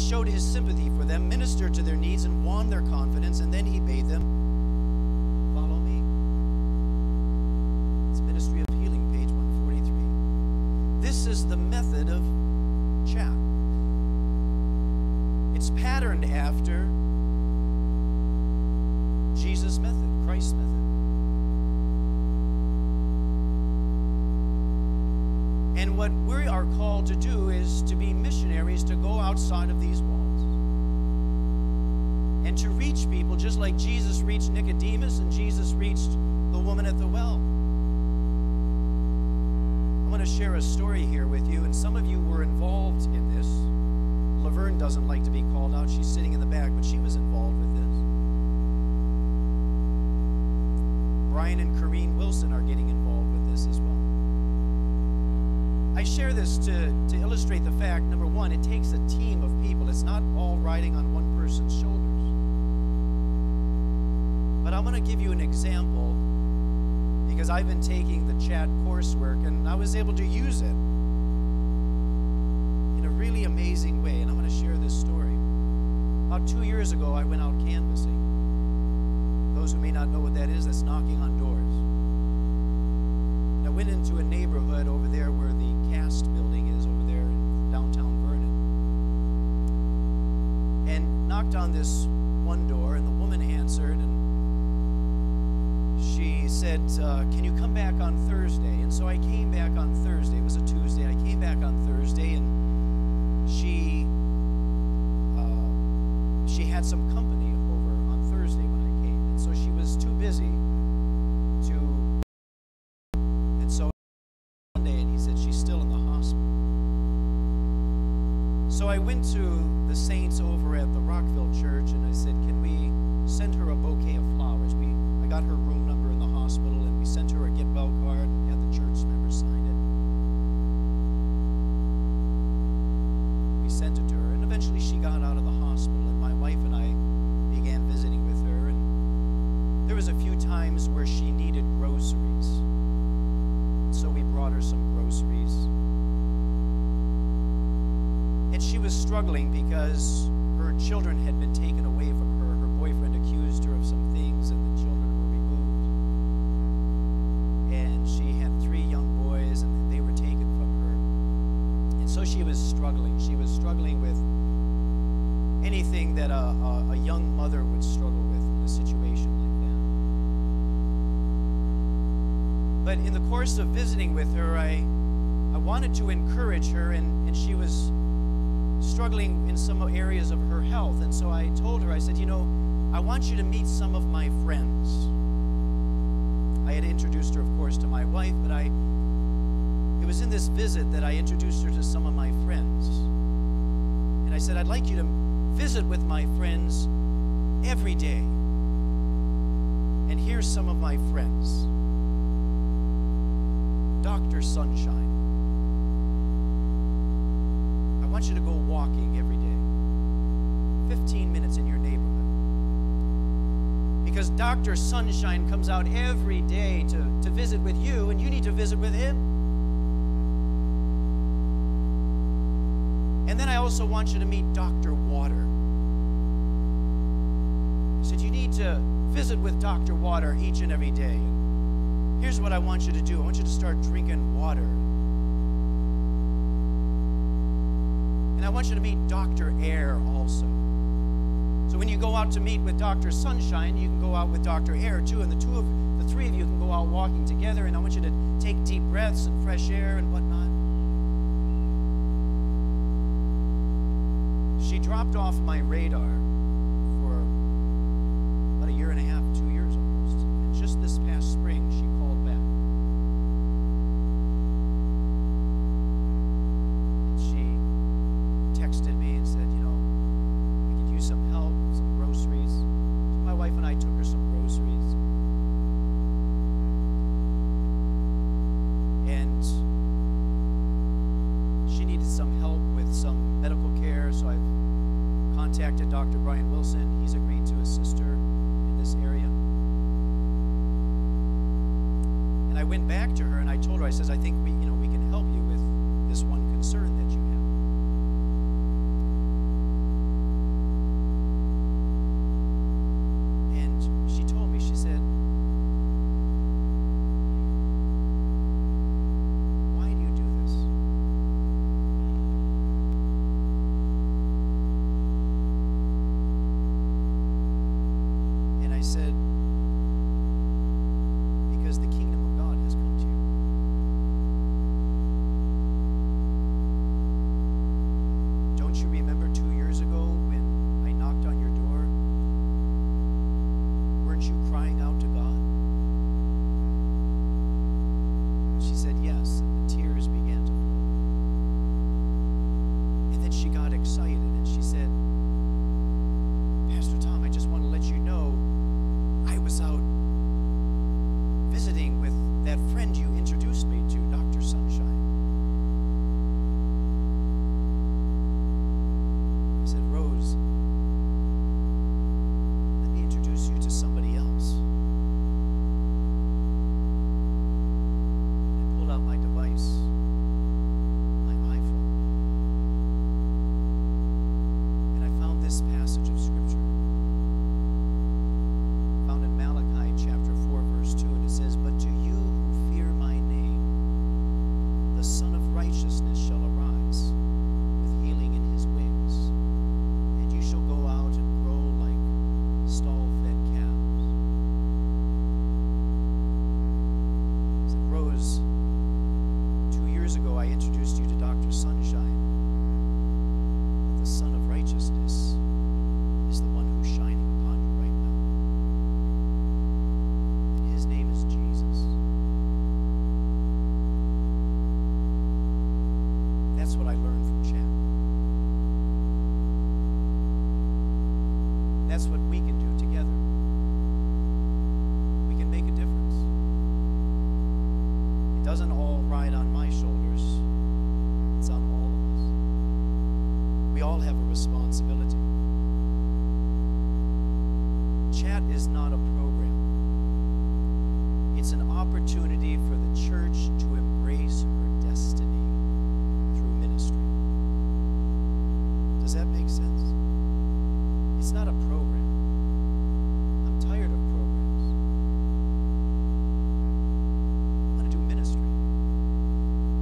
showed his sympathy for them, ministered to their needs, and won their confidence, and then he bade them, follow me. It's Ministry of Healing, page 143. This is the method of chat. It's patterned after Jesus' method, Christ's method. And what we are called to do is to be missionaries, to go outside of these walls and to reach people just like Jesus reached Nicodemus and Jesus reached the woman at the well. I want to share a story here with you, and some of you were involved in this. Laverne doesn't like to be called out. She's sitting in the back, but she was involved with this. Brian and Corrine Wilson are getting involved with this as well. I share this to illustrate the fact, number one, it takes a team of people. It's not all riding on one person's shoulders. But I want to give you an example because I've been taking the chat coursework and I was able to use it in a really amazing way. And I'm going to share this story. About 2 years ago, I went out canvassing. Those who may not know what that is, that's knocking on doors. And I went into a neighborhood over there where the Cast building is, over there in downtown Vernon, and knocked on this one door, and the woman answered, and she said, can you come back on Thursday? And so I came back on Thursday. It was a Tuesday. I came back on Thursday, and she had some company over on Thursday when I came, and so she was too busy to, and so Monday, and he said she's still in the hospital. So I went to the saints over at the Rockville Church, and I said, can we send her a bouquet of flowers? I got her room number in the hospital, and we sent her a get well card and had the church members sign it. We sent it to her, and eventually she got out of the hospital, and my wife and I began visiting with her, and there was a few times where she needed groceries. So we brought her some groceries. And she was struggling because her children had been taken away from her. Her boyfriend accused her of some things, and the children were removed. And she had 3 young boys, and they were taken from her. And so she was struggling. She was struggling with anything that a young mother would struggle with in a situation like that. But in the course of visiting with her, I wanted to encourage her, and she was struggling in some areas of her health. And so I told her, I said, you know, I want you to meet some of my friends. I had introduced her, of course, to my wife, but it was in this visit that I introduced her to some of my friends. And I said, I'd like you to visit with my friends every day. And here's some of my friends. Dr. Sunshine. I want you to go walking every day. 15 minutes in your neighborhood. Because Dr. Sunshine comes out every day to visit with you, and you need to visit with him. And then I also want you to meet Dr. Water. I said, you need to visit with Dr. Water each and every day. And here's what I want you to do. I want you to start drinking water. And I want you to meet Dr. Air also. So when you go out to meet with Dr. Sunshine, you can go out with Dr. Air too, and the 3 of you can go out walking together, and I want you to take deep breaths and fresh air and whatnot. She dropped off my radar for about 1.5 years, 2 years almost. And just this past spring, she called back. And she texted me and said, you know, we could use some help, some groceries. So my wife and I took her some groceries. And she needed some help with some medical care, so I've contacted Dr. Brian Wilson. He's agreed to assist her in this area. And I went back to her and I told her, I says, I think we can help you with this one concern that you excited, and she said, Pastor Tom, I just want to let you know I was out visiting with that friend you introduced me to, Dr. Sunshine. I said, Rose, let me introduce you to somebody else. I pulled out my device, my iPhone, and I found this passage of Scripture, found in Malachi chapter 4, verse 2, and it says, But to you who fear my name, the Son of Righteousness shall arise with healing in his wings, and you shall go out and grow like stall-fed calves. I said, Rose, 2 years ago I introduced you to Dr. Sunshine, but the Son of Righteousness is the one who's shining upon you right now. And his name is Jesus. That's what I learned from Chad. That's what we can do together. We can make a difference. It doesn't all ride on my shoulders. It's on all of us. We all have a responsibility. Chat is not a program. It's an opportunity for the church to embrace her destiny through ministry. Does that make sense? It's not a program. I'm tired of programs. I want to do ministry.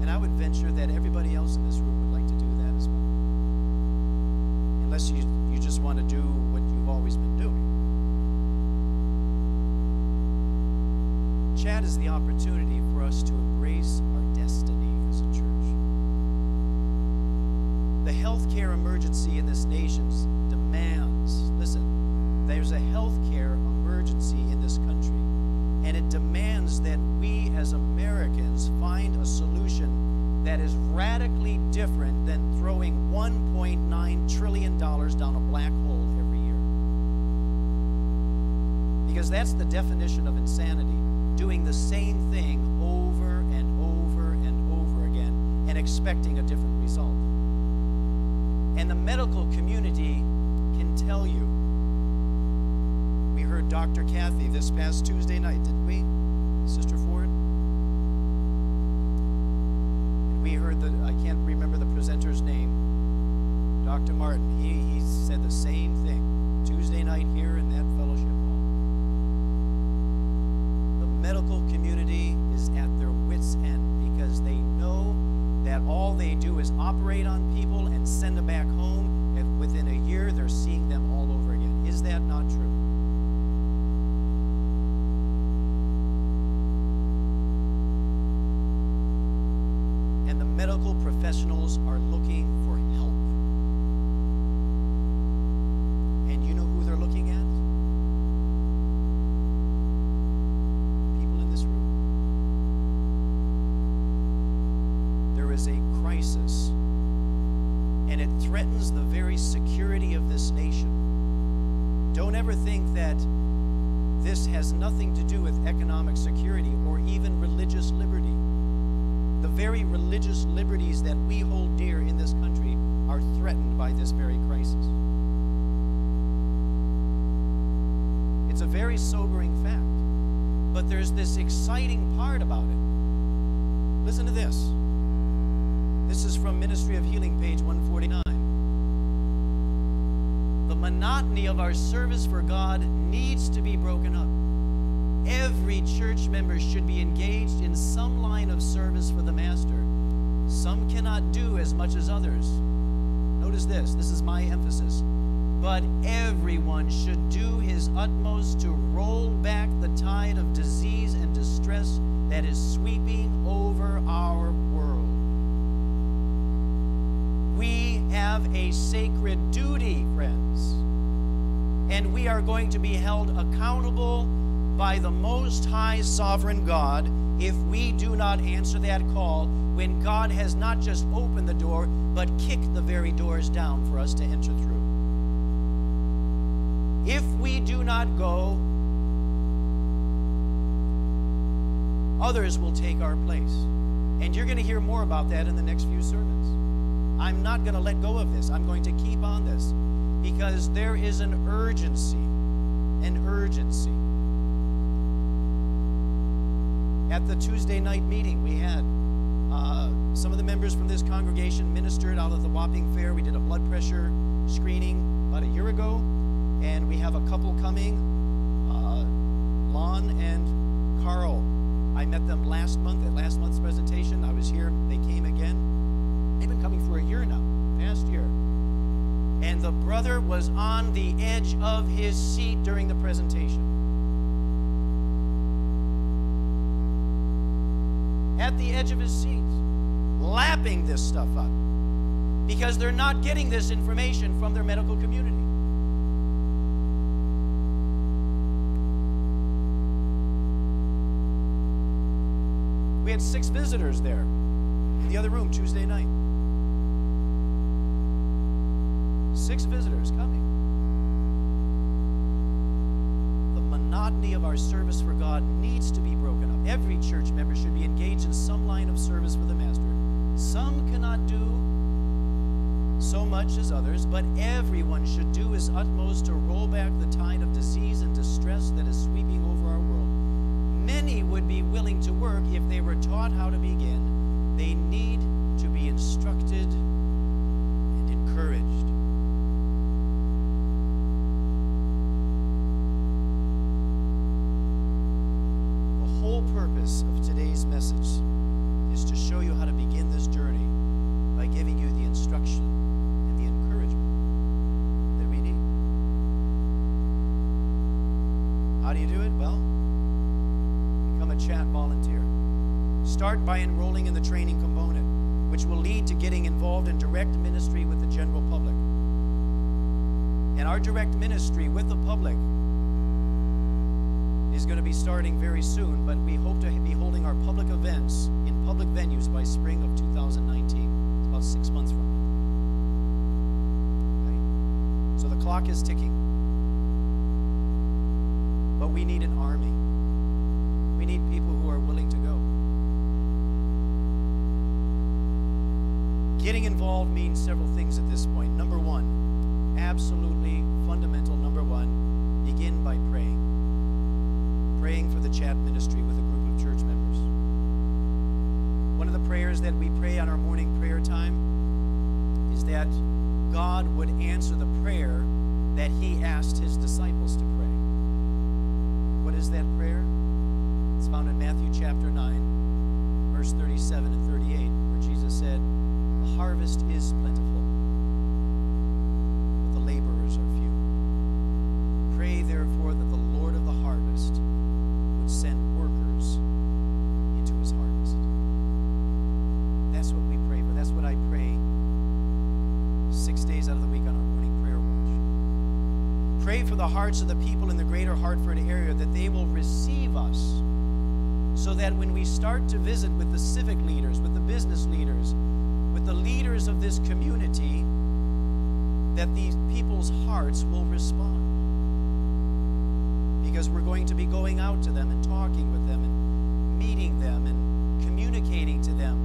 And I would venture that everybody else in this room would like to do that as well. Unless you just want to do what you've always been doing. Chat is the opportunity for us to embrace our destiny as a church. The healthcare emergency in this nation demands, listen, there's a healthcare emergency in this country, and it demands that we as Americans find a solution that is radically different than throwing $1.9 trillion down a black hole every year. Because that's the definition of insanity, doing the same thing over and over and over again and expecting a different result. And the medical community can tell you. We heard Dr. Kathy this past Tuesday night, didn't we, Sister Ford? And we heard I can't remember the presenter's name, Dr. Martin. He said the same thing Tuesday night here in that fellowship hall. The medical community is at their wits' end because they know that all they do is operate on people and send them back home, and within a year they're seeing them all over again. Is that not true? And the medical professionals are looking for help. And you know who they're looking at? People in this room. There is a crisis, and it threatens the very security of this nation. Don't ever think that this has nothing to do with economic security or even religious liberty. The very religious liberties that we hold dear in this country are threatened by this very crisis. It's a very sobering fact, but there's this exciting part about it. Listen to this. This is from Ministry of Healing, page 149. The monotony of our service for God needs to be broken up. Every church member should be engaged in some line of service for the Master. Some cannot do as much as others. Notice this. This is my emphasis. But everyone should do his utmost to roll back the tide of disease and distress that is sweeping over our world. We have a sacred duty, friends, and we are going to be held accountable by the Most High Sovereign God if we do not answer that call when God has not just opened the door, but kicked the very doors down for us to enter through. If we do not go, others will take our place. And you're going to hear more about that in the next few sermons. I'm not going to let go of this. I'm going to keep on this because there is an urgency. At the Tuesday night meeting we had, some of the members from this congregation ministered out of the Wapping Fair. We did a blood pressure screening about a year ago, and we have a couple coming, Lon and Carl. I met them last month at last month's presentation. I was here, they came again. They've been coming for a year now, past year. And the brother was on the edge of his seat during the presentation. At the edge of his seat, lapping this stuff up because they're not getting this information from their medical community. We had 6 visitors there in the other room Tuesday night. 6 visitors coming. The monotony of our service for God needs to be broken up. Every church member should be engaged in some line of service for the Master. Some cannot do so much as others, but everyone should do his utmost to roll back the tide of disease and distress that is sweeping over our world. Many would be willing to work if they were taught how to begin. They need to be instructed and encouraged. The whole purpose of today's message is to show you how to begin this journey by giving you the instruction and the encouragement that we need. How do you do it? Well, become a chat volunteer. Start by enrolling in the training component, which will lead to getting involved in direct ministry with the general public. And our direct ministry with the public is going to be starting very soon, but we hope to be holding our public events in public venues by spring of 2019. It's about 6 months from now. Right? So the clock is ticking. But we need an army. We need people who are willing to go. Getting involved means several things at this point. Number one, absolutely fundamental, number one, begin by praying. Praying for the chat ministry with a group of church members. One of the prayers that we pray on our morning prayer time is that God would answer the prayer that he asked his disciples to pray. What is that prayer? It's found in Matthew chapter 9, verse 37 and 38, where Jesus said, "The harvest is plentiful, but the laborers are few. Pray therefore that the Lord of the harvest would send workers into his harvest." That's what we pray for. That's what I pray 6 days out of the week on our morning prayer watch. Pray for the hearts of the people in the greater Hartford area that they will receive us, so that when we start to visit with the civic leaders, with the business leaders, with the leaders of this community, that these people's hearts will respond. Because we're going to be going out to them and talking with them and meeting them and communicating to them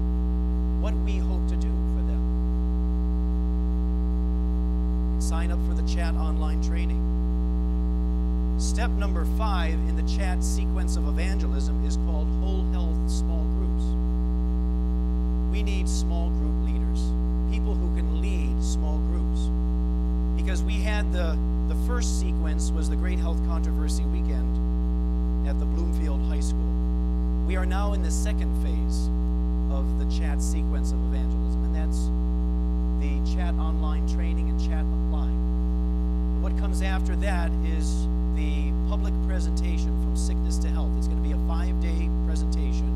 what we hope to do for them. And sign up for the chat online training. Step number 5 in the chat sequence of evangelism is called whole health small groups. We need small group leaders, people who can lead small groups. Because we had the first sequence was the Great Health Controversy Weekend at the Bloomfield High School. We are now in the second phase of the chat sequence of evangelism, and that's the chat online training and chat applying. What comes after that is the public presentation from sickness to health. It's going to be a 5-day presentation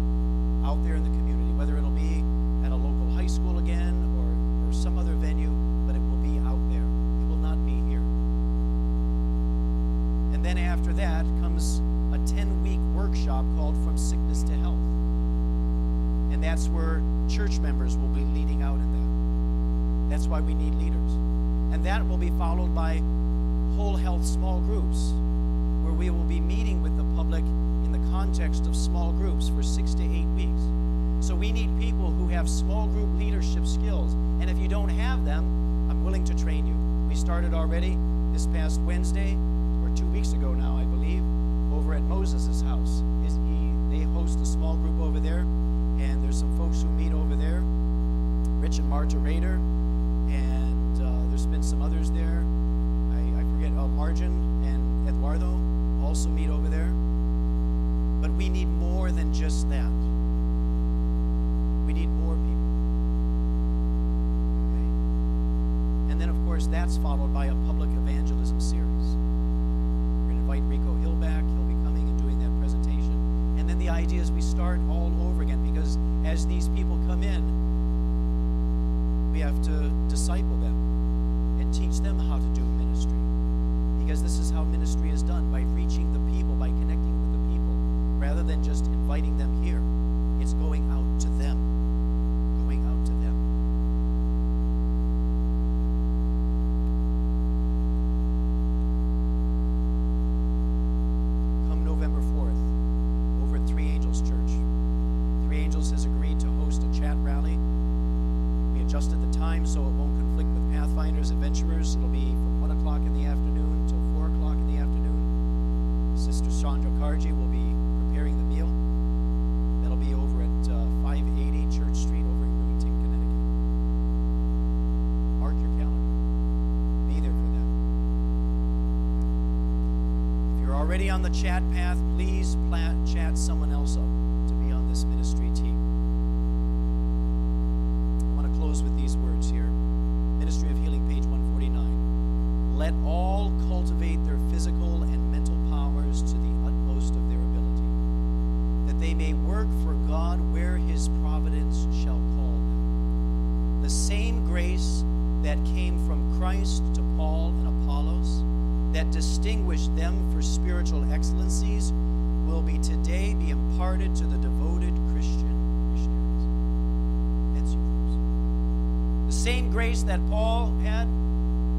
out there in the community, whether it'll be at a local high school again or some other venue, but it will be out there. It will not be here. And then after that comes becomes a 10-week workshop called From Sickness to Health. And that's where church members will be leading out in that. That's why we need leaders. And that will be followed by whole health small groups, where we will be meeting with the public in the context of small groups for 6 to 8 weeks. So we need people who have small group leadership skills. And if you don't have them, I'm willing to train you. We started already this past Wednesday, or 2 weeks ago now, I believe, over at Moses' house. They host a small group over there, and there's some folks who meet over there, Rich and Marta Rader, and there's been some others there. I forget, Margin and Eduardo also meet over there. But we need more than just that. We need more people. Okay? And then, of course, that's followed by a public evangelism series. We're going to invite Rico Hill back. He'll be coming and doing that presentation. And then the idea is we start all over again, because as these people come in, we have to disciple them and teach them how to do ministry. Because this is how ministry is done, by reaching the people, by connecting with the people, rather than just inviting them here. It's going out to them. Going out to them. Come November 4th, over at Three Angels Church. Three Angels has agreed to host a chat rally. We adjusted the time so it won't conflict with Pathfinders, Adventurers. It'll be from 1 o'clock in the afternoon till 4 o'clock in the afternoon. Sister Chandra Karji will be preparing the meal. That'll be over at 580 Church Street over in Bloomington, Connecticut. Mark your calendar. Be there for that. If you're already on the chat path, please chat someone else up to be on this ministry team. I want to close with these words here. Ministry of Healing, page 149. Let all cultivate their physical and mental powers to the utmost of their ability, that they may work for God where His providence shall call them. The same grace that came from Christ to Paul and Apollos, that distinguished them for spiritual excellencies, will be today be imparted to the devoted Christian missionaries. That's you, folks. The same grace that Paul had,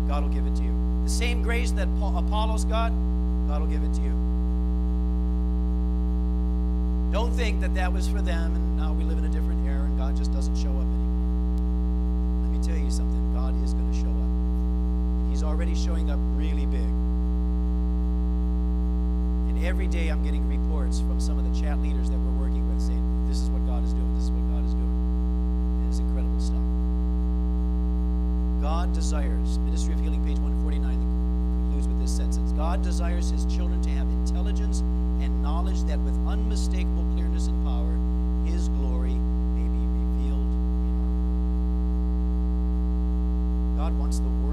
God will give it to you. The same grace that Apollos got, God will give it to you. Don't think that that was for them and now we live in a different era and God just doesn't show up anymore. Let me tell you something. God is going to show up. And He's already showing up really big. And every day I'm getting reports from some of the chat leaders that we're working with saying, this is what God is doing, this is what God is doing. And it's incredible stuff. God desires, Ministry of Healing, page 149, that concludes with this sentence. God desires His children to have intelligence and knowledge that with unmistakable clearness and power, His glory may be revealed in our world. God wants the world